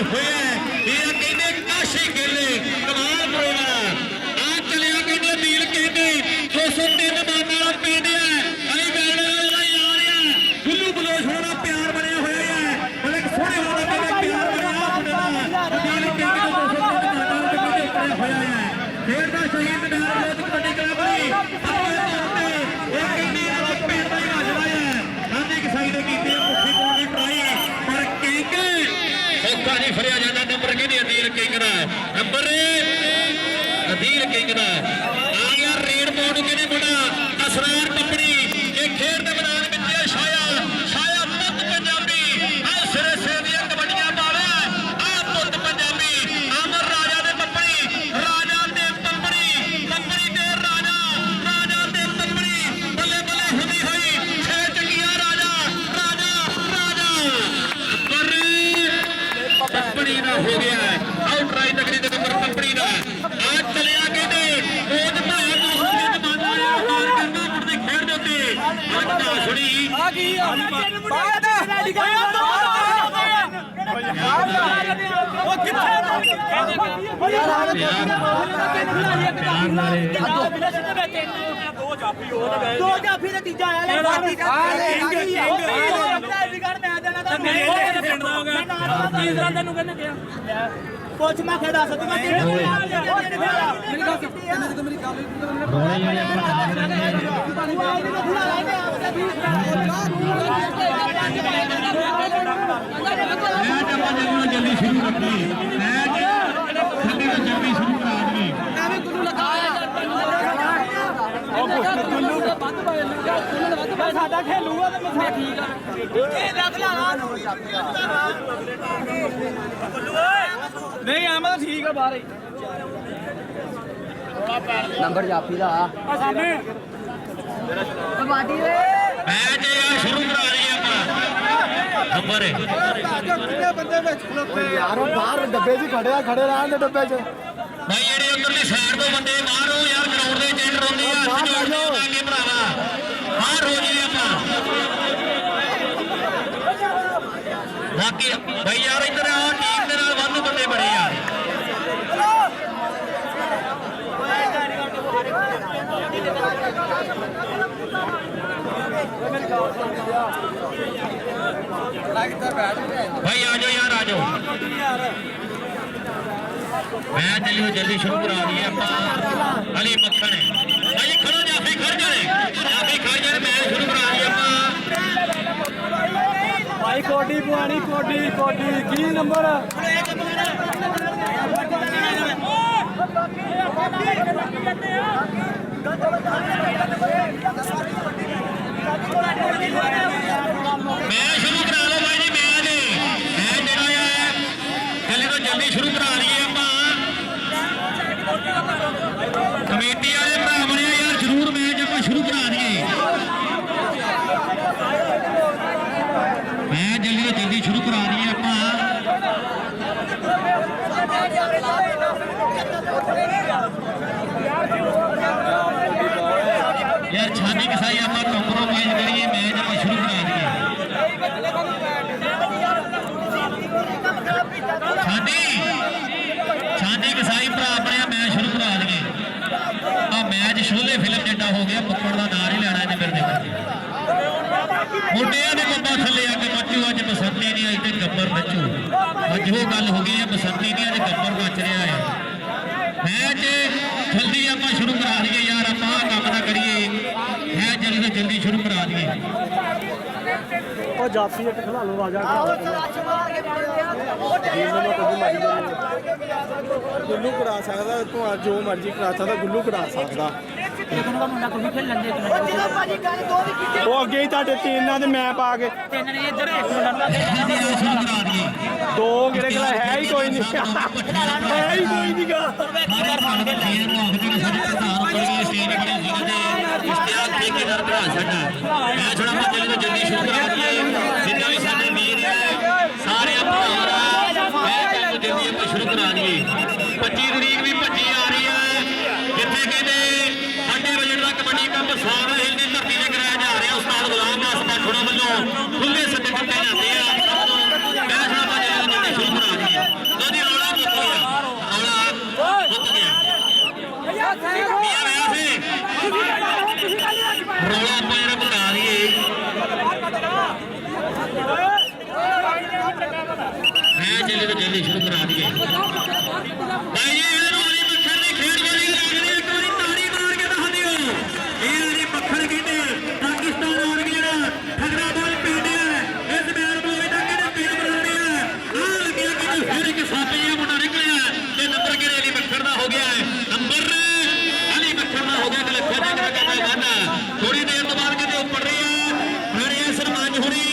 हुए ये कहते काशी केले कमाल पड़ेगा आ चलिया कहते मील कहते 203 मान वाला पिंड है अली बैल आ रहा गुल्लू बलोच होना प्यार बने हुए है मतलब सोने वाला कहते प्यार बना मील कहते 203 मान वाला पिंड होया है खेल का शहीद मैदान बहुत कबड्डी क्लब बनी एक कहते आप पिंड का ही हजरा है सामने एक साइड कीती मुखी पाउण दी ट्राई पर किंग मौका नहीं फरिया जाता नंबर कहते अदील किंग दा नंबर अदील किंग दा आ गया रेड पाउण कहते मुंडा असरार पपड़ी ये खेल दे मैदान विच छाया छाया पुੱਤ पंजाबी आ सिरे सिरे दी कबड्डियां पावे आ पुੱਤ पंजाबी अमर राजा दे पपड़ी राजा दे पपड़ी पपड़ी ते राजा राजा दे पपड़ी बल्ले बल्ले हुंदी होई छे चकिया राजा राजा राजा पर पपड़ी ना हो गया है आउट राइट तकड़ी दे नंबर पपड़ी दा आज चलिया कहते रोज भाया दूसरे जमाना हार करना पड़ती खेल दे उत्ते आज ना छुड़ी आ गई बात रेडी कर ਉਹ ਕਿੱਥੇ ਦੋ ਜਾਫੀ ਤੇ ਤੀਜਾ ਆਇਆ ਲੈ ਬਾਕੀ ਤੀਸਰਾ ਤੈਨੂੰ ਕਹਿੰਦੇ ਕਿਹਾ ਕੁਛ ਮੈਂ ਖੇ ਦੱਸ ਦੂੰਗਾ ਮੇਰੀ ਗੱਲ ਮੇਰੀ ਗੱਲ जल्दी शुरू रखी मैच ठंडी में जल्दी शुरू करा दी गुल्लू लगाया साडा खेलूगा तो मैं ठीक है नहीं आमा ठीक है बाहर नंबर जाफी दा मैच यार शुरू करा रही है नंबर यारो बाहर डब्बे च खड़े रहने डब्बे च भाई जेडे उधरली साइड तो बंदे बाहर हो यार ग्राउंड दे चेंडर होंदे आ आगे भरावा बाहर हो जी ਆਪਾਂ बाकी भाई यार इधर आ टीम ਦੇ ਨਾਲ ਵੱਧ ਬੰਦੇ ਬੜੇ ਆ भाई आ जाओ यार आ जाओ मैं चलिए जल्दी शुरू करा दिए अली मक्खन भाई खड़ो जाफी खड़ जाए मैच शुरू करा दिए भाई कोटी पुआनी कोटी की नंबर मैं शुरू करा लो भाई जी मैच जरा है चले तो जल्दी शुरू करा दिए कमेटी वाले भरा बने यार जरूर मैच आप शुरू करा दिए मैं जल्दी तो जल्दी शुरू करा दिए यार छानी कसाई आप कंप्रोमाइज करिए मैच आप शुरू करा दिए छानी कसाई भरा अपने मैच शुरू करा दिए मैच शोले फिल्म जिड्डा हो गया पकड़ का नार ही लेना है मेरे मुंडिया ने बंबा थले आके मचू अज बसंती नहीं आई तो गब्बर नचू अज वो गल हो गई है बसंती नहीं अज गब्बर नच रहा है मैच जल्दी आप शुरू करा दिए यार आप काम ना करिए है जल्दी तो जल्दी शुरू करा दिए जाफी खिला लो राजा गुल्लू करा सकता तू जो मर्जी करा सकता गुल्लू करा सकता वो अगे ही तुहाडे तीन ने मैं पा के दो मेरे को है ही कोई नहीं है ही कोई नहीं गा शुरू करा दिए 25 तरीक भी भज्जी आ रही है जिथे कहते साढ़े बजे का कबड्डी कप सारा हिल की धरती से कराया जा रहा उस्ताद गुलाम दास पाठोड़ा वालों खुले सत्ते दिते जाते हैं शुरू करा दिए ਦੇ ਵਿੱਚ ਜਲਦੀ ਸ਼ੁਰੂ ਕਰਾ ਦਈਏ ਭਾਈ ਜੀ ਇਹਨੂੰ ਅਲੀ ਮੱਖਣ ਦੀ ਖੇਡ ਵਾਲੀ ਲੱਗਦੀ ਇੱਕ ਵਾਰੀ ਤਾੜੀ ਮਾਰ ਕੇ ਦੱਸ ਦਿਓ ਇਹ ਅਲੀ ਮੱਖਣ ਕਹਿੰਦੇ ਪਾਕਿਸਤਾਨ ਆਣ ਕੇ ਜਿਹੜਾ ਠਗਰਾਬਾਦ ਪਿੰਡ ਹੈ ਇਸ ਮੈਚ ਨੂੰ ਇਹਦਾ ਕਿਹੜੇ ਪਿੰਡ ਬਣਾਉਣੇ ਆ ਆਹ ਲੱਗਿਆ ਕਿ ਫਿਰ ਇੱਕ ਸੱਪ ਜਿਹਾ ਮੁੰਡਾ ਨਿਕਲਿਆ ਤੇ ਨੰਬਰ ਕਿਹੜੇ ਅਲੀ ਮੱਖਣ ਦਾ ਹੋ ਗਿਆ ਹੈ ਨੰਬਰ ਅਲੀ ਮੱਖਣ ਦਾ ਹੋ ਗਿਆ ਕਿ ਲੱਖਾਂ ਦਾ ਕਹਿੰਦਾ ਵਾਦਾ ਥੋੜੀ ਦੇਰ ਤੋਂ ਬਾਅਦ ਕਿਤੇ ਉੱਪਰ ਰਹੇ ਸਰਪੰਚ ਹੁਣੀ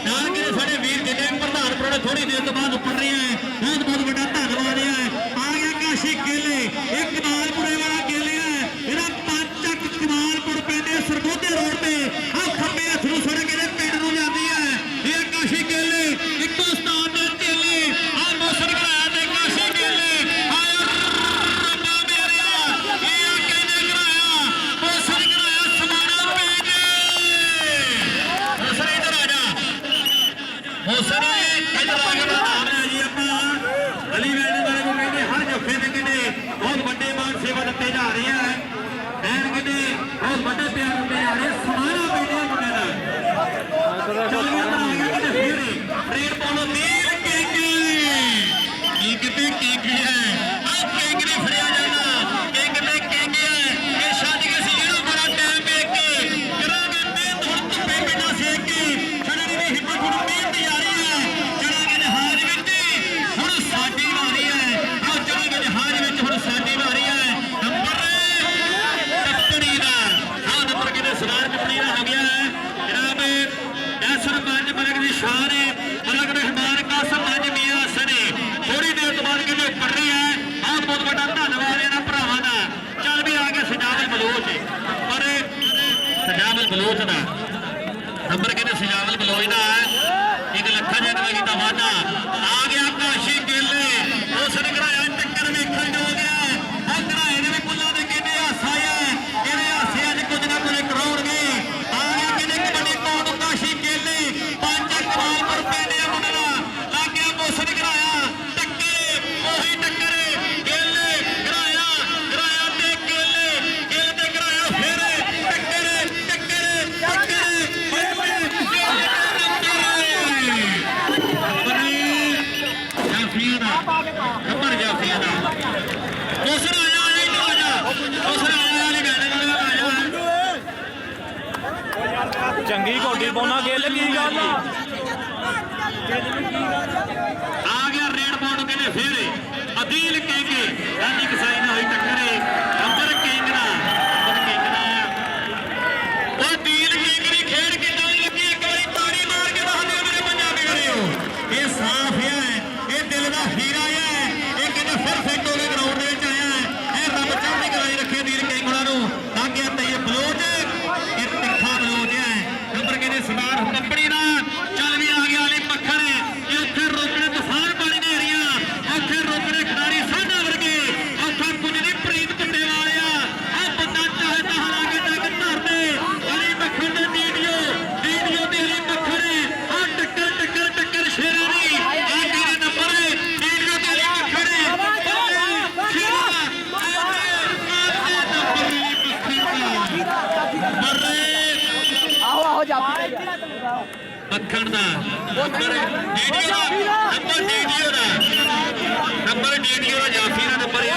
ਨਾਲ ਕਿਤੇ ਸਾਡੇ ਵੀਰ ਜਿੰਨੇ ਪ੍ਰਧਾਨ ਪਰੋੜੇ ਥੋੜੀ ਦੇਰ ਤੋਂ ਬਾਅਦ ਉੱਪਰ ਰਹੇ ਹੈ ਬਹੁਤ ਬਹੁਤ ਵੱਡਾ ਧੰਨਵਾਦ ਹੈ ਆ ਗਿਆ ਕਾਸ਼ੀ ਕੇਲੇ ਇਹ ਕਮਾਲਪੁਰੇ ਵਾਲਾ ਕੇਲੇ ਹੈ ਇਹਦਾ ਪੰਜ ਚੱਕ ਕਮਾਲਪੁਰ ਪਿੰਡ ਦੇ ਸਰਗੋਧੇ ਰੋਡ ਤੇ ਆ ਖੱਬੇ ਹੱਥ ਨੂੰ ਸੜਕ ਇਹਦੇ ਪਿੰਡ ਨੂੰ ਜਾਂਦੀ ਹੈ ਇਹ ਕਾਸ਼ੀ ਕੇਲੇ ਇੱਕੋ ਸਥਾਨ ਦੇ ਕੇਲੇ ਆ ਮੌਸਮ ਘਰਾਇਆ ਤੇ ਕਾਸ਼ੀ ਕੇਲੇ ਆਇਆ ਰੱਬਾ ਮੇਰਿਆ ਇਹ ਕਹਿੰਦੇ ਘਰਾਇਆ ਮੌਸਮ ਘਰਾਇਆ ਸਮਾਣਾ ਪੀਗੇ ਮੌਸਮ ਇਧਰ ਆ ਜਾ ਮੌਸਮ ਇਧਰ ਆ ਕੇ ਨਾਮ ਹੈ ਜੀ ਆਪਾਂ ਅਲੀ ਵੈਲਡ ਵਾਲੇ ਨੂੰ ਕਹਿੰਦੇ ਹਰ ਜੱਫੇ ਦੇ ਕਹਿੰਦੇ ਬਹੁਤ ਵੱਡੇ ਮਾਨ ਸੇਵਾ ਦਿੱਤੇ ਜਾ ਰਹੇ ਆ ਐਨ ਕਹਿੰਦੇ ਬਹੁਤ ਵੱਡੇ ਪਿਆਰ ਦਿੱਤੇ ਜਾ ਰਹੇ ਸਮਾਣਾ ਪੀਗੇ ਮੁੰਡੇ ਦਾ ਚੱਲ ਗਿਆ ਤਾਂ ਆ ਗਿਆ ਕਹਿੰਦੇ ਫਿਰ ਟ੍ਰੇਨ ਪਾਉਣੋਂ ਨੀਲ ਕਿੰਗ ਕਿਤੇ ਕਿੰਗ ਹੈ ਆ ਕਿੰਗ ਨੇ ਫੜਿਆ ਜਾਣਾ ਕਿੰਗ ਤੇ ਕਿੰਗ ਹੈ ਇਹ ਛੱਡ ਕੇ ਸੀ ਇਹਨੂੰ ਬੜਾ ਟਾਈਮ ਵੇਖ ਕੇ ਕਰਾਂਗੇ ਮਿਹਨਤ ਹੁਣ ਧੁੱਪੇ ਬਿਨਾ ਸੇਕ ਕੇ ਛੱਡਣ ਦੀ ਹਿੰਮਤ ਹੁਣ ਮਿਹਨਤ ਜਾਰੀ ਹੈ ਚੜਾਂਗੇ ਜਹਾਜ਼ ਵਿੱਚ ਹੁਣ ਸਾਡੀ ਵਾਰੀ ਹੈ ਆ ਚੜਾਂਗੇ ਜਹਾਜ਼ ਵਿੱਚ ਹੁਣ ਸਾਡੀ ਵਾਰੀ ਹੈ ਨੰਬਰ ਟੱਪੜੀ ਦਾ ਆ ਨੰਬਰ ਕਿਤੇ ਸਰਦਾਰ ਟੱਪੜੀ ਦਾ ਹੋ ਗਿਆ ਹੈ ਜਨਾਬ ਇਹ ਸਰਪੰਚ ਮਲਕ ਦੀ ਸ਼ਾਨ ਹੈ ਮਲਕ ਰਹਿਮਾਨ ਕਾਸਮ ਅੱਜ ਮੀਆਂ ਸਨੇ ਥੋੜੀ ਦੇਰ ਤੋਂ ਬਾਅਦ ਕਿਤੇ ਉੱਪਰ ਰਹੇ ਹੈ ਆ ਬਹੁਤ ਵੱਡਾ ਧੰਨਵਾਦ ਇਹਨਾਂ ਭਰਾਵਾਂ ਦਾ ਚੱਲ ਵੀ ਆ ਗਿਆ ਸਜਾਵਲ ਬਲੋਚ ਪਰ ਸਜਾਵਲ ਬਲੋਚ ਦਾ ਨੰਬਰ ਕਿਤੇ ਸਜਾਵਲ ਬਲੋਚ ਦਾ ਇੱਕ ਲੱਖਾਂ ਜਨਮ ਕੀਤਾ ਵਾਦਾ ਆ ਗਿਆ ਕਾਸ਼ੀ ਕੇਲੇ ਉਸ ਨੇ ਕਰਾਇਆ ਟੱਕਰ ਵੇਖਣ ਜੋ ਗਿਆ ਆ ਕਰਾਏ ਦੇ ਵੀ ਕੁੱਲਾਂ ਦੇ ਕਿੰਨੇ ਹਾਸਾ ਹੈ ਇਹਦੇ ਹਾਸੇ ਅੱਜ ਕੁਝ ਨਾ ਕੁਝ ਕਰਾਉਣਗੇ ਆ ਗਿਆ ਕਿਤੇ ਕਬੱਡੀ ਪਾਉਣ ਨੂੰ ਕਾਸ਼ੀ ਕੇਲੇ ਪੰਜ ਕਮਾਲਪੁਰ ਪਿੰਡ ਆ ਮੁੰਡੇ ਦਾ ਲੱਗ ਗਿਆ ਮੌਸਮ ਕਰਾਇਆ ਟੱਕਰ ਉਹੀ ਟੱਕਰ ਕੇਲੇ ਕਰਾਇਆ ਤੇ ਕੇਲੇ ਤੇ ਕਰਾਇਆ ਫਿਰ ਟੱਕਰ ਨੰਬਰ ਜਾਫੀਆ ਦਾ ਦੂਸਰਾ ਆ ਜਾ ਦੂਸਰਾ ਵਾਲੀ ਗੱਲ ਆ ਚੰਗੀ ਘੋਟੀ ਪਾਉਣਾ ਗਿੱਲ ਕੀ ਗੱਲ ਆ ਗਿਆ ਰੇਡ ਪਾਉਣ ਕਹਿੰਦੇ ਫਿਰ ਅਦੀਲ ਕਹਿੰਗੇ ਰਾਨੀ ਕਸਾਈ ਨਾਲ ਹੋਈ ਟੱਕਰੇ ਨੰਬਰ ਕਿੰਗ ਦਾ ਉਹ ਅਦੀਲ ਕਿੰਗ ਦੀ ਖੇਡ ਕਿੱਦਾਂ ਲੱਗੀ ਇੱਕ ਵਾਰੀ ਤਾੜੀ ਮਾਰ ਕੇ ਦੱਸ ਦਿਓ ਮੇਰੇ ਪੰਜਾਬੀ ਵੀਰੋ ਇਹ ਸਾਫ਼ ਹੈ ਇਹ ਦਿਲ ਦਾ ਹੀਰਾ ਹੈ ਇਹ ਕਹਿੰਦੇ ਫਿਰ ਫਿੱਟ ਹੋ ਕੇ ਗਰਾਊਂਡ ਦੇ ਵਿੱਚ ਆਇਆ ਹੈ ਇਹ ਰੱਬ ਚੜ੍ਹਦੀ ਕਲਾਈ ਰੱਖੇ ਅਦੀਲ ਕਿੰਗ ਉਹਨਾਂ ਨੂੰ ਲੱਗ ਗਿਆ ਤੇ ਇਹ ਬਲੋਚ ਇਹ ਤਿੱਖਾ ਬਲੋਚ ਹੈ ਨੰਬਰ ਕਹਿੰਦੇ ਸਰਦਾਰ ਕੰਪਨੀ ਦਾ ਚੱਲ ਵੀ ਆ ਗਿਆ ਅਲੀ ਮੱਖਣ ਇਹ ਉੱਥੇ ਰੋਕਣੇ ਤੂਫਾਨ ਪਾਣੀ ਦੇ ਏਰੀਆ ਉੱਥੇ ਰੋਕਣੇ ਖਿਡਾਰੀ ਸਾਡਾ ਵਰਗੇ ਉੱਥੇ ਕੁਝ ਨਹੀਂ ਪ੍ਰੀਤ ਪੁੱਟੇ ਵਾਲਿਆ ਆ ਬੰਦਾ ਚਾਹੇ ਤਾਂ ਹਰਾ ਕੇ ਟੱਕ ਧਰਦੇ ਅਲੀ ਮੱਖਣ ਦੇ ਵੀਡੀਓ ਤੇ ਅਲੀ ਮੱਖਣ ਆ ਟੱਕਰ ਸ਼ੇਰਾਂ ਦੀ ਆ ਤੇਰੇ ਨੰਬਰ ਵੀਡੀਓ ਤੇ ਅਲੀ ਮੱਖਣ ਆਹੋ ਜਾਪੀ ਮੱਖਣ ਦਾ ਨੰਬਰ ਡੀਡੀਓ ਦਾ ਜਾਫੀ ਦਾ ਨੰਬਰ ਹੈ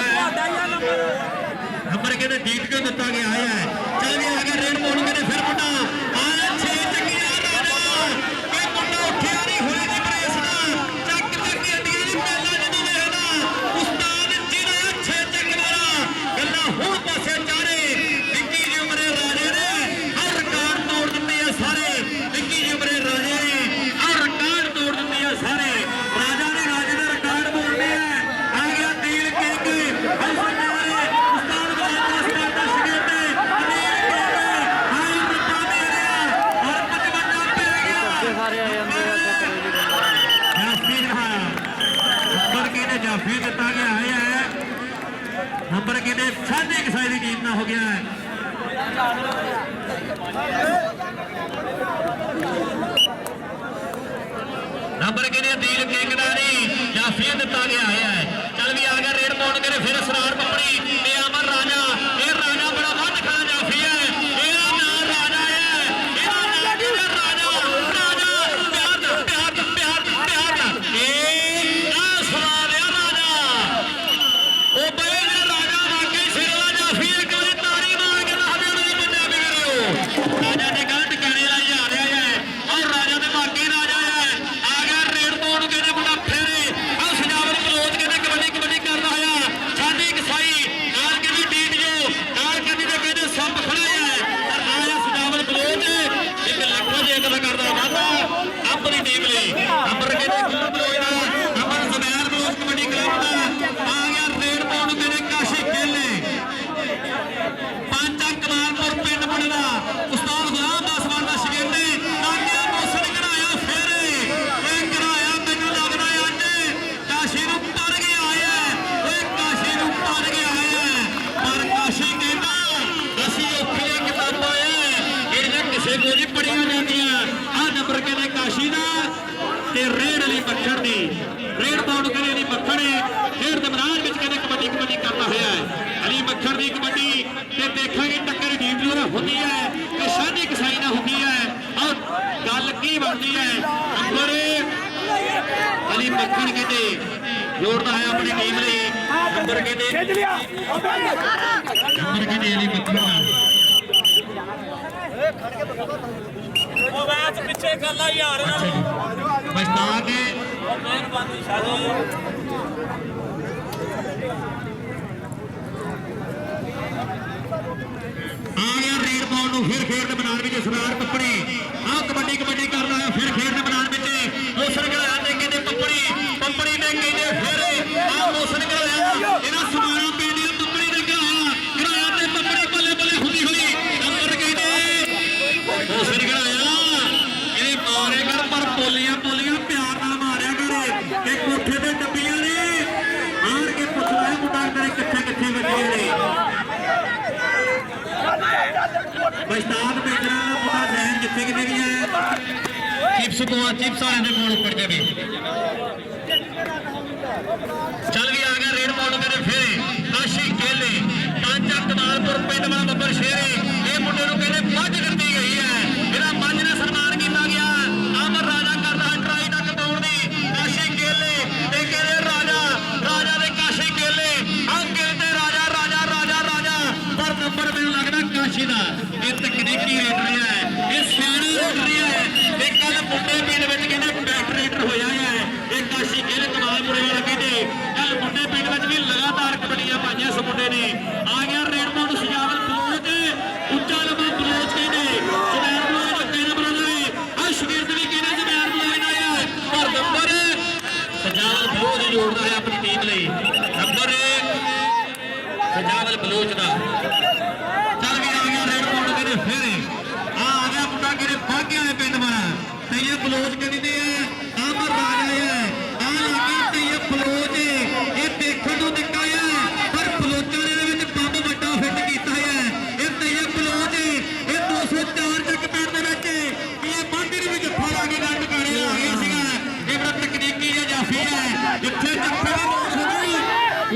ਨੰਬਰ ਕਹਿੰਦੇ ਡੀਡੀਓ ਦਿੱਤਾ ਗਿਆ ਹੈ ਚੱਲ ਵੀ ਆ ਗਿਆ ਰੇਡ ਪਾਉਣ ਕਹਿੰਦੇ ਫਿਰ ਮੁੰਡਾ ਆ 6 ਚੱਕੀਆਂ ਰਾਜਾ ਇਹ ਮੁੰਡਾ ਉੱਠਿਆ ਨਹੀਂ ਹੋਈ ਦੀ ਪ੍ਰੇਸ ਦਾ ਚੱਕ ਚੱਕੀ ਅੱਡੀਆਂ ਦੀ ਪਹਿਲਾਂ ਜਦੋਂ ਵੇਖਦਾ ਉਸਤਾਦ ਜਿਹੜਾ 6 ਚੱਕ ਵਾਲਾ ਗੱਲਾਂ ਹੁਣ ਪਾਸੇ ਚਾਰੇ ਵਿੱਕੀ ਜੀ ਉਮਰੇ ਰਾਜੇ ਨੇ ਹਰ ਰਿਕਾਰਡ ਤੋੜ ਦਿੱਤੇ ਆ ਸਾਰੇ ਵਿੱਕੀ ਜੀ ਉਮਰੇ ਰਾਜੇ ਨੇ ਹਰ ਰਿਕਾਰਡ ਤੋੜ ਦਿੱਤੇ ਆ ਸਾਰੇ ਰਾਜਾ ਨੇ ਰਾਜੇ ਦਾ ਰਿਕਾਰਡ ਬੋਲਦੇ ਆ ਗਿਆ ਦੀਲ ਕਿੰਗ ਉਸਤਾਦ ਬਾਬਾ ਉਸਤਾਦ ਦਾ ਸ਼ਗਿਰਦ ਅਨੀਲ ਕਿੰਗ ਹਾਈ ਰੱਬਾ ਮੇਰਿਆ ਹਰ 55 ਪੈ ਗਿਆ ਸਾਰੇ ਆ ਜਾਂਦੇ ਜਾਫੀ ਨੰਬਰ ਕਿਹਨੇ ਜਾਫੀ ਦਿੱਤਾ ਗਿਆ ਹੈ ਨੰਬਰ ਕਿਹਨੇ 1.5 ਸਾਲ ਦੀ ਟੀਮ ਨਾਲ ਹੋ ਗਿਆ ਹੈ ਨੰਬਰ ਕਿਹਨੇ ਦੀਲ ਕਿੰਗ ਦਾ ਨਹੀਂ ਜਾਫੀ ਦਿੱਤਾ ਗਿਆ ਹੈ ਚੱਲ ਵੀ ਆ ਗਿਆ ਰੇਡ ਪਾਉਣ ਕਰੇ ਫਿਰ ਸਰਾਰ ਪੱਪੜੀ ਤੇ ਅਮਰ ਰਾਜਾ ਇਹ ਰਾਜਾ ਬੜਾ ਵੱਧ ਖਾਣਾ ਜਾਫੀ ਹੈ ਇਹਦਾ ਨਾਮ ਰਾਜਾ ਹੈ ਇਹਦਾ ਨਾਮ ਕਿਹਦਾ ਰਾਜਾ ਪਿਆਰ ਇਹ ਅਲੀ ਮੱਖਣ ਖੇਡ ਦੇ ਮੈਦਾਨ ਵਿੱਚ ਕਹਿੰਦੇ ਕਬੱਡੀ ਕਰਦਾ ਹੋਇਆ ਹੈ। ਅਲੀ ਮੱਖਣ ਦੀ ਕਬੱਡੀ ਤੇ ਦੇਖਾਂਗੇ ਟੱਕਰ ਡੀਪ ਨਾਲ ਹੁੰਦੀ ਹੈ ਤੇ ਸਾਂਝੀ ਕਸਾਈ ਨਾਲ ਹੁੰਦੀ ਹੈ। ਔਰ ਗੱਲ ਕੀ ਬਣਦੀ ਹੈ ਨੰਬਰ ਅਲੀ ਮੱਖਣ ਕਹਿੰਦੇ ਜੋੜਦਾ ਹੈ ਆਪਣੀ ਟੀਮ ਲਈ ਨੰਬਰ ਕਹਿੰਦੇ ਅਲੀ ਮੱਖਣ ਉਹ ਮੈਚ ਪਿੱਛੇ ਕਰ ਲਾ ਯਾਰ ਬਸਤਾ ਕੇ ਮਿਹਰਬਾਨੀ ਸ਼ਾਹੀ ਆ ਗਿਆ ਰੇਡ ਪਾਉਣ ਨੂੰ ਫਿਰ ਖੇਡ ਦੇ ਮੈਦਾਨ ਵਿੱਚ ਸਰਦਾਰ ਪੱਪੜੀ ਆ ਕਬੱਡੀ ਕਰਦਾ ਹੈ ਫਿਰ ਖੇਡ ਦੇ ਮੈਦਾਨ ਵਿੱਚ ਮੋਸਨ ਗਲਾਇਆ ਤੇ ਕਹਿੰਦੇ ਪੱਪੜੀ ਨੇ ਕਹਿੰਦੇ ਫਿਰ ਆ ਮੋਸਨ ਗਲਾਇਆ ਇਹਨਾਂ ਸਮਾਣਾ ਪਿੰਡ ਦੀ ਪੱਪੜੀ ਨੇ ਗਲਾਇਆ ਤੇ ਪੱਪੜੀ ਬੱਲੇ ਹੁੰਦੀ ਹੋਈ ਨੰਬਰ ਕਹਿੰਦੇ ਮੋਸਨ ਗਲਾਇਆ ਇਹਨੇ ਮਾਰੇ ਕਰ ਪਰ ਪੋਲੀਆਂ ਪਿਆਰ ਨਾਲ ਮਾਰਿਆ ਕਰ ਇਹ ਕੋਠੇ ਤੇ ਡੱਬੀਆਂ ਨੇ ਆਣ ਕੇ ਪੁੱਛਦਾ ਮੁੰਡਾ ਤੇਰੇ ਕਿੱਥੇ ਵੱਜੀਆਂ ਨੇ ਬਸਤਾਦ ਬੇਜਰਾ ਪੂਰਾ ਜ਼ਹਿਨ ਕਿੱਥੇ ਗਿਆ ਚਿਪਸ ਵਾਲਿਆਂ ਦੇ ਕੋਲ ਉੱਪਰ ਜਾਵੇ ਚੱਲ ਵੀ ਆ ਗਿਆ ਰੇਡ ਪਾਉਣ ਮੇਰੇ ਫੇਰੇ ਕਾਸ਼ੀ ਕੇਲੇ ਪਾਂਚਾ ਕਮਾਲਪੁਰ ਪਿੰਡ ਵਾਲਾ ਬੱਬਰ ਸ਼ੇਰੇ ਇਹ ਮੁੰਡੇ ਨੂੰ ਕਹਿੰਦੇ ਮੱਝ ਦਿੱਤੀ ਗਈ ਹੈ ਇਹਦਾ ਮੱਝ ਨੇ ਸਨਮਾਨ ਕੀਤਾ ਗਿਆ ਅਮਰ ਰਾਜਾ ਕਰਦਾ ਹੈ ਟਰਾਈ ਤੱਕ ਦੌੜ ਦੀ ਕਾਸ਼ੀ ਕੇਲੇ ਤੇ ਕਹਿੰਦੇ ਰਾਜਾ ਦੇ ਕਾਸ਼ੀ ਕੇਲੇ ਅੰਕਿਲ ਤੇ ਰਾਜਾ ਪਰ ਨੰਬਰ ਮੈਨੂੰ ਲੱਗਦਾ ਕਾਸ਼ੀ ਦਾ ਇਹ ਤਕਨੀਕੀ ਰੇਟ ਰਿਹਾ ਹੈ ਇਹ ਸਿਆਣਾ ਰੇਟ ਰਿਹਾ ਹੈ ਇਹ ਕੱਲ ਮੁੰਡੇ ਪਿੰਡ ਵਿੱਚ ਕਹਿੰਦੇ ਬੈਟਰੇਟਰ ਹੋਇਆ ਹੈ ਇਹ ਕਾਸ਼ੀ ਕੇਲੇ ਕਮਾਲਪੁਰੇ ਵਾਲਾ ਕਹਿੰਦੇ ਕੱਲ ਮੁੰਡੇ ਪਿੰਡ ਵਿੱਚ ਵੀ ਲਗਾਤਾਰ ਕਬੱਡੀਆਂ ਪਾਈਆਂ ਇਸ ਮੁੰਡੇ ਨੇ ਆ ਗਿਆ ਰੇਡ ਪਾਉਣ ਸਜਾਵਲ ਬਲੋਚ ਉੱਚਾ ਲੰਬਾ ਬਲੋਚ ਕਹਿੰਦੇ ਜਮੈਰ ਬਲੋਚ ਦਾ ਕਹਿਣਾ ਬਣਾਉਂਦਾ ਹੈ ਆ ਸ਼ਗਿਰਦ ਵੀ ਕਹਿੰਦੇ ਜਮੈਰ ਬਲੋਚ ਆਇਆ ਪਰ ਨੰਬਰ ਸਜਾਵਲ ਬਲੋਚ ਜੋੜਦਾ ਹੈ ਆਪਣੀ ਟੀਮ ਲਈ ਨੰਬਰ ਸਜਾਵਲ ਬਲੋਚ ਦਾ ਚੱਲ ਵੀ ਆ ਗਿਆ ਰੇਡ ਪਾਉਣ ਕਹਿੰਦੇ ਫਿਰ ਆ ਗਿਆ ਮੁੰਡਾ ਕਹਿੰਦੇ ਬਾਗਿਆਂ ਦੇ ਪਿੰਡ ਵਾਲਾ ਤੇ ਇਹ ਬਲੋਚ ਕਹਿੰਦੇ ਆ ਅਮਰ ਰਾਜਾ ਹੈ ਆ ਲੱਗੀ ਤੇ ਇਹ ਬਲੋਚ ਇਹ ਦੇਖਣ ਨੂੰ ਨਿੱਕਾ ਹੈ ਪਰ ਬਲੋਚਾਂ ਦੇ ਵਿੱਚ ਬੰਬ ਵੱਡਾ ਫਿੱਟ ਕੀਤਾ ਹੈ ਇਹ ਤੇ ਇਹ ਬਲੋਚ ਇਹ 204 ਚੱਕ ਪਿੰਡ ਦੇ ਵਿੱਚ ਇਹ ਬਾਂਡੀ ਦੇ ਵਿੱਚ ਜੱਫਾ ਲਾ ਕੇ ਗੱਲ ਟਿਕਾਣੇ ਲਾ ਗਿਆ ਸੀਗਾ ਇਹ ਬੜਾ ਤਕਨੀਕੀ ਜਿਹਾ ਜਾਫੀ ਹੈ ਜਿੱਥੇ ਜੱਫੇ ਦੀ ਲੋੜ ਹੋਵੇ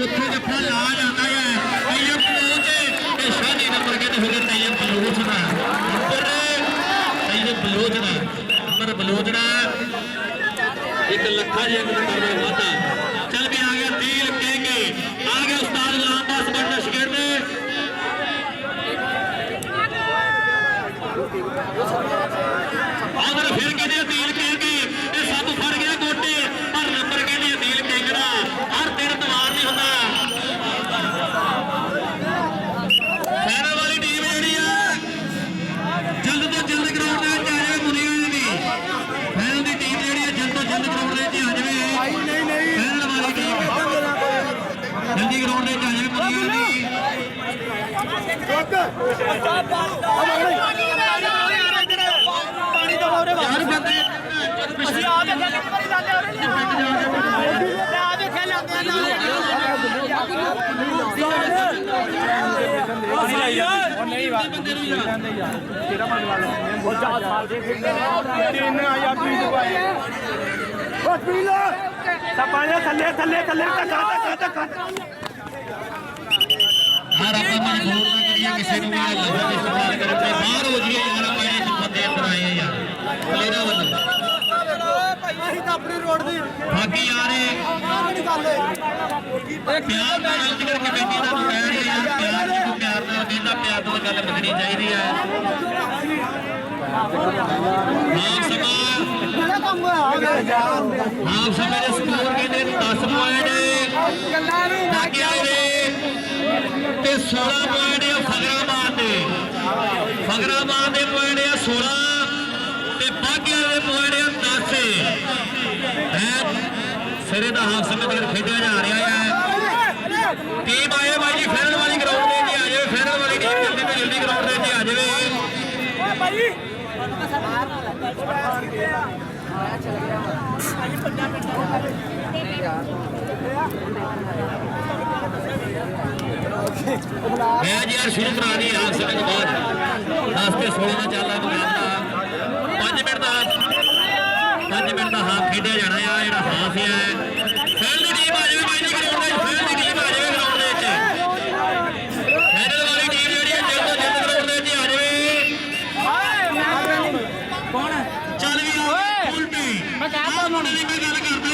ਉੱਥੇ ਜੱਫਾ ਲਾ ਜਾਂਦਾ ਹੈ ਤੈਯਬ ਬਲੋਚ ਇਹ ਸ਼ਾਨੀ ਨੰਬਰ ਕਹਿੰਦੇ ਹੋਗੇ ਤੈਯਬ ਬਲੋਚ ਦਾ ਤੈਯਬ ਬਲੋਚ ਦਾ ਨੰਬਰ ਬਲੋਚ ਦਾ 1 ਲੱਖਾਂ ਜੇ ਕਰਦਾ ਵਾਦਾ ਚੱਲ ਵੀ ਆ ਗਿਆ ਦੀਲ ਕਹਿ ਕੇ ਆ ਗਿਆ ਉਸਤਾਦ ਲਾਮਬਾਸ ਬੰਦਾ ਸ਼ਗਿਰਦ ਆਦਰ ਫਿਰ ਕਹਿੰਦੇ ਦੀਲ ਕਹਿ ਕੇ ਇਹ ਸਭ ਫੜ ਗਿਆ ਗੋਟੇ ਪਰ ਨੰਬਰ ਕਹਿੰਦੇ ਦੀਲ ਕਹਿਣਾ ਹਰ ਦਿਨ ਤਵਾਰ ਨਹੀਂ ਹੁੰਦਾ ਫੈਨਲ ਵਾਲੀ ਟੀਮ ਜਿਹੜੀ ਆ ਜਲਦ ਤੋਂ ਜਲਦ ਗਰਾਊਂਡ ਦੇ ਵਿੱਚ ਆ ਜਾਵੇ ਮੁੰਡਿਆਂ ਦੀ ਫੈਨਲ ਦੀ ਟੀਮ ਜਿਹੜੀ ਆ ਜਲਦ ਤੋਂ ਜਲਦ ਗਰਾਊਂਡ ਦੇ ਵਿੱਚ ਆ ਜਾਵੇ ਫੈਨਲ ਵਾਲੀ ਟੀਮ ਜਲਦੀ ਗਰਾਊਂਡ ਦੇ ਵਿੱਚ ਆ ਜਾਵੇ ਮੁੰਡਿਆਂ ਦੀ ਪਾਣੀ ਦਾ ਹੋਰੇ ਯਾਰ ਬੰਦੇ ਅਸੀਂ ਆ ਕੇ ਕਿੰਨੀ ਵਾਰੀ ਜਾਂਦੇ ਹੋਰੇ ਆ ਕੇ ਖੇਲ ਜਾਂਦੇ ਨਹੀਂ ਬੰਦੇ ਨੂੰ ਯਾਰ ਤੇਰਾ ਮੰਗਵਾ ਲਓ ਉਹ 4 ਸਾਲ ਦੇ ਤਿੰਨ ਆਇਆ ਕੀ ਦੁਆਏ ਬਸ ਪੀ ਲੋ ਸਪਾਇਆ ਥੱਲੇ ਟੱਕਾ ਹਰ ਆਪਾਂ ਮਜਬੂਰ ਨਾ ਕਰੀਏ ਕਿਸੇ ਨੂੰ ਵੀ ਲੱਭਣ ਦੀ ਇਸਤੇਮਾਲ ਕਰਨ ਤੇ ਬਾਹਰ ਹੋ ਜੀਏ ਯਾਰ ਆਪਾਂ ਇਹ ਬੰਦੇ ਅੰਦਰ ਆਏ ਯਾਰ ਮੇਰਾ ਵੱਲੋਂ ਅਸੀਂ ਤਾਂ ਆਪਣੀ ਰੋਡ ਦੀ ਬਾਕੀ ਯਾਰ ਪਿਆਰ ਨਾਲ ਗੱਲ ਕਰਕੇ ਬੇਟੀ ਦਾ ਬੈਠ ਯਾਰ ਪਿਆਰ ਨਾਲ ਕਹਿੰਦਾ ਪਿਆਰ ਨਾਲ ਗੱਲ ਮੰਨਣੀ ਚਾਹੀਦੀ ਹੈ ਆਪ ਸਮਾਂ ਦੇ ਸਕੋਰ ਕਹਿੰਦੇ 10 ਪੁਆਇੰਟ ਬਾਗਿਆ ਦੇ ਤੇ 16 ਪੁਆਇੰਟ ਆ ਫਗਰਾਬਾਦ ਦੇ ਪੁਆਇੰਟ ਆ 16 ਤੇ ਬਾਗਿਆ ਦੇ ਪੁਆਇੰਟ ਆ 10 ਸਿਰੇ ਦਾ ਹਾਫ ਸਮੇਂ ਤੱਕ ਖੇਡਿਆ ਜਾ ਰਿਹਾ ਹੈ ਟੀਮ ਆਏ ਬਾਈ ਜੀ ਫੈਨਲ ਵਾਲੀ ਗਰਾਊਂਡ ਦੇ ਵਿੱਚ ਆ ਜਾਵੇ ਫੈਨਲ ਵਾਲੀ ਟੀਮ ਜਲਦੀ ਤੋਂ ਜਲਦੀ ਗਰਾਊਂਡ ਦੇ ਵਿੱਚ ਆ ਜਾਵੇ ਭਾਈ ਮੈਂ ਜੀ ਯਾਰ ਸ਼ੁਰੂ ਕਰਾ ਦੀ ਹਾਫ ਸਮੇਂ ਤੋਂ ਬਾਅਦ 10 ਤੇ 16 ਦਾ ਚੱਲਦਾ ਮੁਕਾਬਲਾ 5 ਮਿੰਟ ਦਾ ਹਾਫ ਖੇਡਿਆ ਜਾਣਾ ਆ ਜਿਹੜਾ ਹਾਫ ਹੈ ਫੈਲ ਦੀ ਟੀਮ ਆ ਜਾਵੇ ਬਾਈ ਜੀ ਗਰਾਊਂਡ ਦੇ ਫੈਲ ਦੀ ਟੀਮ ਆ ਜਾਵੇ ਗਰਾਊਂਡ ਦੇ ਵਿੱਚ ਫੈਨਲ ਵਾਲੀ ਟੀਮ ਜਿਹੜੀ ਹੈ ਜਲਦ ਤੋਂ ਜਲਦ ਗਰਾਊਂਡ ਦੇ ਵਿੱਚ ਆ ਜਾਵੇ ਕੌਣ ਚੱਲ ਵੀ ਆ ਉਲਟੀ ਮੈਂ ਕਹਿ ਤਾ ਮੁੰਡੇ ਦੀ ਮੈਂ ਗੱਲ ਕਰਦਾ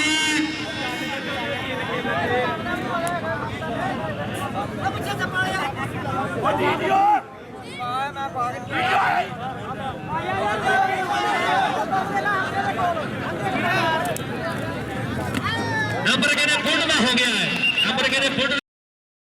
ਨੰਬਰ ਕਿਹਨੇ ਫੁੱਟ ਦਾ ਹੋ ਗਿਆ ਹੈ ਨੰਬਰ ਕਿਹਨੇ ਫੁੱਟ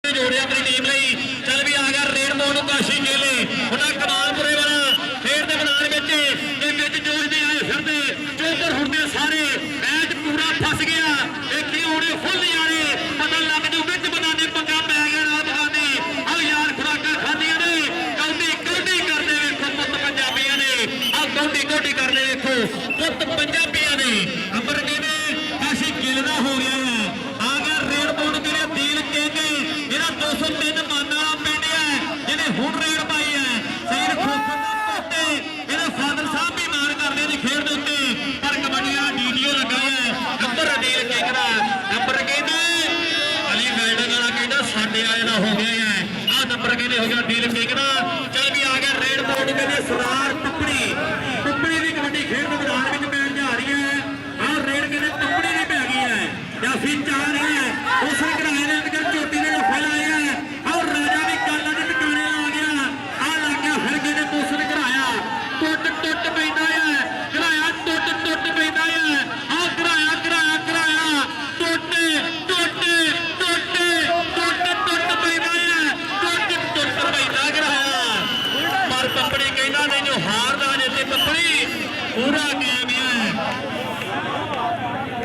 ਜੋੜਿਆ ਆਪਣੀ ਟੀਮ ਲਈ ਚੱਲ ਵੀ ਆ ਗਿਆ ਰੇਡਮੋ ਨੂੰ ਕਾਸ਼ੀ ਕੇਲੇ ਉਹਨਾਂ ਕਮਾਲਪੁਰੇ ਵਾਲਾ ਖੇਡ ਦੇ ਮੈਦਾਨ ਵਿੱਚ ਤੇ ਵਿੱਚ ਜੋਸ਼ਦੇ ਆਏ ਫਿਰਦੇ ਚੋਬਰ ਹੁੰਦੇ ਸਾਰੇ ਮੈਚ ਪੂਰਾ ਫਸ ਗਿਆ ਦੇਖੀ ਹੋਣੇ ਫੁੱਲ ਯਾਰੇ ਪਤਾ ਲੱਗ ਜੂ ਵਿੱਚ ਬਨਾਨੇ ਪੰਗਾ ਪੈ ਗਿਆ ਨਾਲ ਬਗਾਨੇ ਆਹ ਯਾਰ ਖੁਰਾਕਾਂ ਖਾਂਦੀਆਂ ਨੇ ਕੌਡੀ ਕੌਡੀ ਕਰਦੇ ਵੇਖੋ ਪੁੱਤ ਪੰਜਾਬੀਆਂ ਨੇ ਆਹ ਕੌਡੀ ਕੌਡੀ ਕਰਦੇ ਵੇਖੋ ਪੁੱਤ ਪੰਜਾਬੀਆਂ ਨੇ ਨੰਬਰ ਕਿਹਨੇ ਕਾਸ਼ੀ ਕੇਲੇ ਦਾ ਹੋ ਗਿਆ ਹੈ ਆ ਗਿਆ ਰੇਡਮੋ ਨੂੰ ਕਿਹੜੇ ਦੀਲ ਕਹਿੰਦੇ ਜਿਹੜਾ 203 ਮਾਨ ਵਾਲਾ ਪਿੰਡ ਹੈ ਜਿਹਨੇ ਹੁਣ ਰੇਡ ਪਾਈ ਹੈ ਸੈਨ ਖੋਖਰ ਦਾ ਪੁੱਤ ਇਹਦਾ ਫਾਦਰ ਸਾਹਿਬ ਵੀ ਮਾਣ ਕਰਦੇ ਨੇ ਖੇਡ ਦੇ ਉੱਤੇ ਪਰ ਕਬੱਡੀ ਵਾਲਾ ਡੀਡੀਓ ਲੱਗਾ ਹੈ ਨੰਬਰ ਅਦੀਲ ਕਿੰਗ ਦਾ ਨੰਬਰ ਕਹਿੰਦੇ ਅਲੀ ਵੈਲਡਨ ਵਾਲਾ ਕਹਿੰਦਾ ਸਾਡੇ ਵਾਲੇ ਦਾ ਹੋ ਗਿਆ ਹੈ ਆਹ ਨੰਬਰ ਕਹਿੰਦੇ ਹੋ ਗਿਆ ਡੀਲ ਕਿੰਗ ਦਾ ਚੱਲ ਵੀ ਆ ਗਿਆ ਰੇਡ ਬੋਰਡ ਕਹਿੰਦੇ ਸਰਦਾਰ ਟੁੱਪੜੀ ਟੁੱਪੜੀ ਦੀ ਕਬੱਡੀ ਖੇਡ ਦੇ ਮੈਦਾਨ ਵਿੱਚ ਪੈਣ ਜਾ ਰਹੀ ਹੈ ਆਹ ਰੇਡ ਕਹਿੰਦੇ ਟੁੱਪੜੀ ਦੀ ਪੈ ਗਈ ਹੈ ਜਾਫੀ ਚਾਹ ਰਹੀ ਹੈ ਉਸੇ ਘਰਾਏ ਦੇ ਅੰਦਰ ਚੋਟੀ ਦੇ ਲੱਫੇ ਲਾਏ ਆ ਔਰ ਰਾਜਾ ਵੀ ਕਾਲਾ ਦੇ ਟਿਕਾਣੇ ਆ ਗਿਆ ਆ ਲੱਗ ਗਿਆ ਫਿਰ ਕਹਿੰਦੇ ਮੋਸਨ ਘਰਾਇਆ ਟੁੱਟ ਟੁੱਟ ਪੈਂਦਾ ਹੈ ਘਰਾਇਆ ਟੁੱਟ ਟੁੱਟ ਪੈਂਦਾ ਹੈ ਆ ਘਰਾਇਆ ਘਰਾਇਆ ਘਰਾਇਆ ਟੁੱਟ ਟੁੱਟ ਟੁੱਟ ਟੁੱਟ ਟੁੱਟ ਪੈਂਦਾ ਹੈ ਟੁੱਟ ਟੁੱਟ ਪੈਂਦਾ ਘਰਾਇਆ ਪਰ ਪੱਪੜੀ ਕਹਿੰਦਾ ਨਹੀਂ ਜੋ ਹਾਰਦਾ ਜੇ ਤੇ ਪੱਪੜੀ ਪੂਰਾ ਕਾਇਮ ਹੈ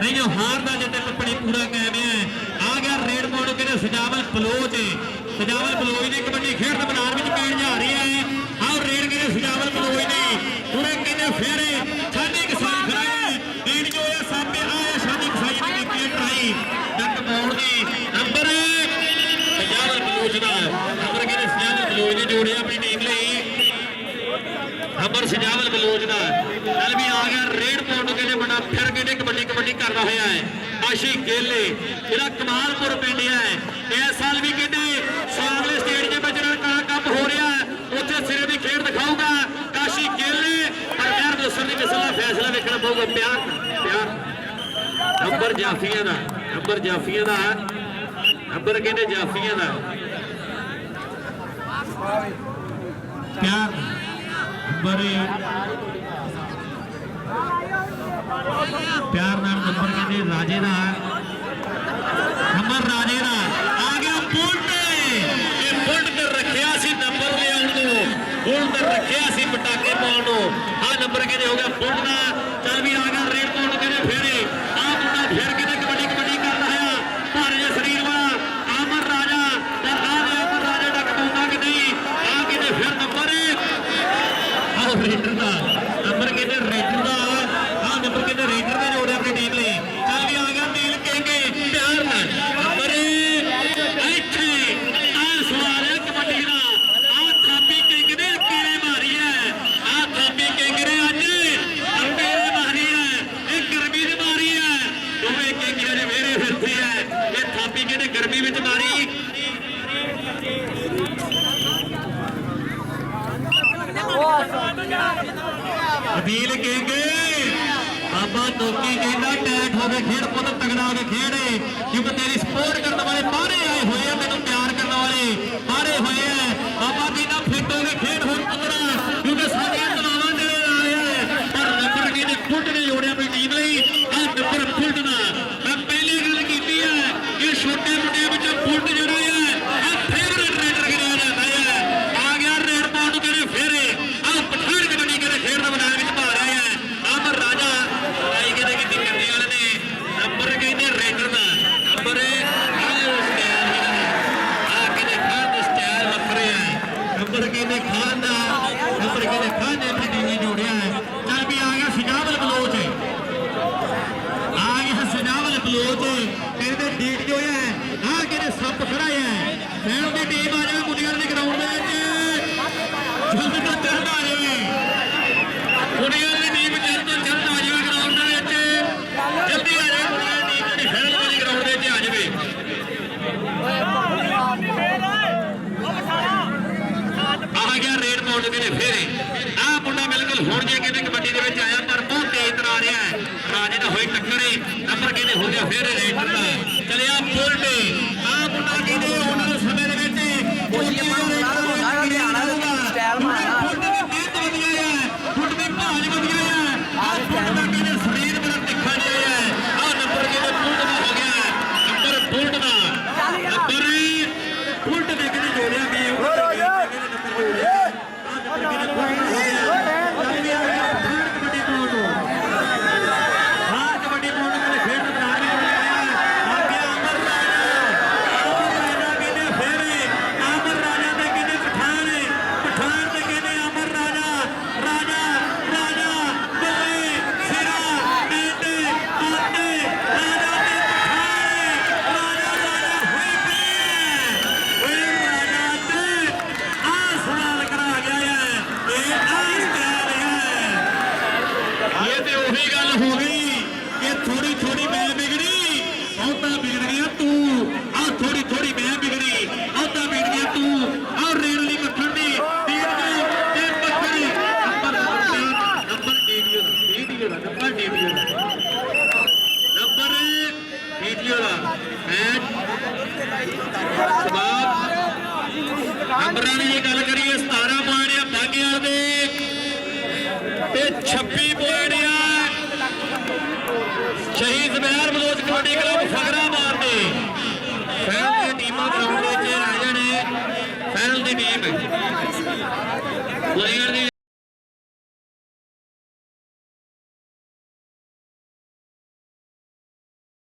ਨਹੀਂ ਜੋ ਹਾਰਦਾ ਜੇ ਤੇ ਪੱਪੜੀ ਪੂਰਾ ਕਾਇਮ ਹੈ ਆ ਗਿਆ ਰੇਡ ਮੋੜ ਕਹਿੰਦੇ ਸਜਾਵਲ ਬਲੋਚ ਦੀ ਕਬੱਡੀ ਖੇਡ ਦੇ ਮੈਦਾਨ ਵਿੱਚ ਪੈਣ ਜਾ ਰਹੀ ਹੈ ਆਹ ਰੇਡ ਕਹਿੰਦੇ ਸਜਾਵਲ ਬਲੋਚ ਦੀ ਪੂਰੇ ਕਹਿੰਦੇ ਫੇਰੇ ਸਾਡੀ ਕਿਸਾਈ ਖੜਾਏ ਰੇਡੀਓ ਇਹ ਸਾਹਮਣੇ ਆਇਆ ਸਾਡੀ ਕਿਸਾਈ ਦੀ ਕੀਤੀ ਟਰਾਈ ਡੱਕ ਮੋੜ ਦੀ ਨੰਬਰ ਸਜਾਵਲ ਬਲੋਚ ਦਾ ਨੰਬਰ ਕਹਿੰਦੇ ਸਜਾਵਲ ਬਲੋਚ ਨੇ ਜੋੜਿਆ ਆਪਣੀ ਟੀਮ ਲਈ ਨੰਬਰ ਸਜਾਵਲ ਬਲੋਚ ਦਾ ਚੱਲ ਵੀ ਆ ਗਿਆ ਰੇਡ ਮੋੜ ਨੂੰ ਕਹਿੰਦੇ ਬੜਾ ਫਿਰ ਕਹਿੰਦੇ ਕਬੱਡੀ ਕਰਦਾ ਹੋਇਆ ਹੈ ਆਸ਼ੀ ਗੇਲੇ ਜਿਹੜਾ ਕਮਾਲਪੁਰ ਪਿੰਡ ਹੈ ਇਸ ਸਾਲ ਵੀ ਕਹਿੰਦੇ ਸਾਗਲੇ ਸਟੇਡੀਅਮ ਵਿੱਚ ਜਿਹੜਾ ਕੱਪ ਹੋ ਰਿਹਾ ਉੱਥੇ ਸਿਰੇ ਦੀ ਖੇਡ ਦਿਖਾਊਗਾ ਕਾਸ਼ੀ ਗੇਲੇ ਪਰ ਯਾਰ ਦੋਸਤਾਂ ਦੀ ਕਿਸਮ ਦਾ ਫੈਸਲਾ ਵੇਖਣਾ ਪਊਗਾ ਪਿਆਰ ਨੰਬਰ ਜਾਫੀਆਂ ਦਾ ਨੰਬਰ ਕਹਿੰਦੇ ਜਾਫੀਆਂ ਦਾ ਪਿਆਰ ਪਿਆਰ ਨਾਲ ਨੰਬਰ ਕਹਿੰਦੇ ਰਾਜੇ ਦਾ ਨੰਬਰ ਰਾਜੇ ਦਾ ਆ ਗਿਆ ਪੁੱਟ ਇਹ ਪੁੱਟ ਤੇ ਰੱਖਿਆ ਸੀ ਨੰਬਰ ਲਿਆਉਣ ਨੂੰ ਪੁੱਟ ਤੇ ਰੱਖਿਆ ਸੀ ਪਟਾਕੇ ਪਾਉਣ ਨੂੰ ਆ ਨੰਬਰ ਕਹਿੰਦੇ ਹੋ ਗਿਆ ਪੁੱਟ ਦਾ ਚੱਲ ਵੀ ਆ ਗਿਆ ਰੇਡ ਪਾਉਣ ਕਹਿੰਦੇ ਫੇਰੇ ਆ ਮੁੰਡਾ ਫੇਰ ਕਿਤੇ ਕਬੱਡੀ ਕਰਦਾ ਹੈ ਭਾਰੇ ਜਿਹੇ ਸਰੀਰ ਵਾਲਾ ਅਮਰ ਰਾਜਾ ਪਰ ਆ ਦੇ ਅਮਰ ਰਾਜਾ ਡੱਕ ਪਾਉਂਦਾ ਕਿ ਨਹੀਂ ਆ ਕਿਤੇ ਫਿਰ ਨੰਬਰ ਆਹ ਰੇਡਰ ਦਾ ਨੰਬਰ ਕਹਿੰਦੇ ਰੇਡਰ ਦਾ ਨੰਬਰ ਕਹਿੰਦੇ ਰੇਡਰ ਨੇ ਜੋੜਿਆ ਆਪਣੀ ਟੀਮ ਲਈ ਚੱਲ ਵੀ ਆ ਗਿਆ ਨੀਲ ਕਹਿੰਗੇ ਪਿਆਰ ਨਾਲ ਨੰਬਰ ਇੱਥੇ ਆ ਸਵਾਲ ਹੈ ਕਬੱਡੀ ਦਾ ਆ ਥਾਪੀ ਕਿੰਗ ਨੇ ਕੀੜੇ ਮਾਰੀ ਹੈ ਆ ਥਾਪੀ ਕਿੰਗ ਨੇ ਅੱਜ ਅੰਬੇਰੇ ਮਾਰੀ ਹੈ ਇਹ ਗਰਮੀ ਦੀ ਮਾਰੀ ਹੈ ਦੋਵੇਂ ਕਿੰਗ ਜਿਹੜੇ ਮੇਰੇ ਫਿਰਦੇ ਹੈ ਇਹ ਥਾਪੀ ਕਿੰਗ ਨੇ ਗਰਮੀ ਵਿੱਚ ਮਾਰੀ ਅਦੀਲ ਕਹਿੰਗੇ ਬਾਬਾ ਦੋਕੀ ਕਹਿੰਦਾ ਟੈਟ ਹੋ ਕੇ ਖੇਡ ਪੁੱਤ ਤਗੜਾ ਹੋ ਕੇ ਖੇਡ ਕਿਉਂਕਿ ਤੇਰੀ ਸਪੋਰਟ ਕਰਨ ਵਾਲੇ ਬਾਹਰੇ ਆਏ ਹੋਏ ਆ ਮੈਨੂੰ ਪਿਆਰ ਕਰਨ ਵਾਲੇ ਬਾਹਰੇ ਹੋਏ ਆ ਬਾਬਾ ਕਹਿੰਦਾ ਫਿੱਟ ਹੋ ਕੇ ਖੇਡ ਹੁਣ ਪੁੱਤਰਾ ਕਿਉਂਕਿ ਸਾਡੀਆਂ ਦਵਾਵਾਂ ਦੇ ਨਾਲ ਆ ਪਰ ਨੰਬਰ ਕਹਿੰਦੇ ਫੁੱਟ ਨੇ ਜੋੜਿਆ ਆਪਣੀ ਟੀਮ ਲਈ ਆ ਨੰਬਰ ਫੁੱਟ ਦਾ ਮੈਂ ਪਹਿਲੀ ਗੱਲ ਕੀਤੀ ਹੈ ਕਿ ਛੋਟੇ ਮੁੰਡਿਆਂ ਵਿੱਚੋਂ ਫੁੱਟ ਜਿਹੜਾ ਹੈ ਆ ਫੇਵਰੇਟ ਰੇਡਰ ਗਿਣਿਆ ਜਾਂਦਾ ਹੈ ਆ ਗਿਆ ਰੇਡ ਪਾਉਣ ਨੂੰ ਕਹਿੰਦੇ ਫੇਰੇ ਆ ਪਠਾਨ ਕਬੱਡੀ ਕਹਿੰਦੇ ਖੇਡ ਦਾ ਮੈਦਾਨ ਵਿੱਚ ਪਾ ਰਿਹਾ ਹੈ ਅਮਰ ਰਾਜਾ ਲੜਾਈ ਕਹਿੰਦੇ ਕੀਤੀ ਕਰਨੀ ਵਾਲੇ ਨੇ ਨੰਬਰ ਕਹਿੰਦੇ ਰੇਡਰ ਦਾ ਨੰਬਰ ਸਟਾਈਲ ਵੱਖਰੇ ਹੈ ਨੰਬਰ ਕਹਿੰਦੇ ਖਾਨ ਦਾ ਨੰਬਰ ਕਹਿੰਦੇ ਖਾਨ ਨੇ ਆਪਣੀ ਟੀਮ ਜੋੜਿਆ ਹੈ ਚੱਲ ਵੀ ਆ ਗਿਆ ਸਜਾਵਲ ਬਲੋਚ ਕਹਿੰਦੇ ਡੀਟ ਜੋ ਹੈ ਆ ਕਹਿੰਦੇ ਸੱਪ ਖੜਾ ਹੈ ਫੈਨ ਦੀ ਟੀਮ ਆ ਜਾਵੇ ਮੁੰਡਿਆਂ ਦੇ ਗਰਾਊਂਡ ਦੇ ਵਿੱਚ ਜਲਦੀ ਤੋਂ ਜਲਦ ਆ ਜਾਵੇ ਮੁੰਡਿਆਂ ਦੀ ਟੀਮ ਜਲਦ ਤੋਂ ਜਲਦ ਆ ਜਾਵੇ ਗਰਾਊਂਡ ਦੇ ਵਿੱਚ ਜਲਦੀ ਆ ਜਾਵੇ ਮੁੰਡਿਆਂ ਦੀ ਟੀਮ ਜਿਹੜੀ ਫੈਨ ਦੀ ਗਰਾਊਂਡ ਆ ਮੁੰਡਾ ਕਹਿੰਦੇ ਆਉਣ ਵਾਲੇ ਸਮੇਂ ਦੇ ਵਿੱਚ ਸਟਾਈਲ ਮਾਰਨਾ ਮਿਹਨਤ ਵਧੀਆ ਹੈ ਫੁੱਟ ਦੀ ਭਾਜ ਵਧੀਆ ਹੈ ਆ ਫੁੱਟ ਦਾ ਕਹਿੰਦੇ ਸਰੀਰ ਬੜਾ ਤਿੱਖਾ ਜਿਹਾ ਹੈ ਆ ਨੰਬਰ ਕਹਿੰਦੇ ਫੁੱਟ ਦਾ ਹੋ ਗਿਆ ਨੰਬਰ ਫੁੱਟ ਦਾ ਨੰਬਰ ਫੁੱਟ ਦੇ ਕਹਿੰਦੇ ਜੋੜਿਆ ਵੀ ਨੰਬਰਾਂ ਦੀ ਗੱਲ ਕਰੀਏ 17 ਪੁਆਇੰਟ ਆ ਬਾਗਿਆਲ ਦੇ ਤੇ 26 ਪੁਆਇੰਟ ਆ ਸ਼ਹੀਦ ਜ਼ਬੈਰ ਮਲੋਚ ਕਬੱਡੀ ਕਲੱਬ ਫਗਰਾਬਾਦ ਦੇ ਫਾਈਨਲ ਦੀਆਂ ਟੀਮਾਂ ਗਰਾਊਂਡ ਵਿੱਚ ਆ ਜਾਣੇ ਫਾਈਨਲ ਦੀ ਟੀਮ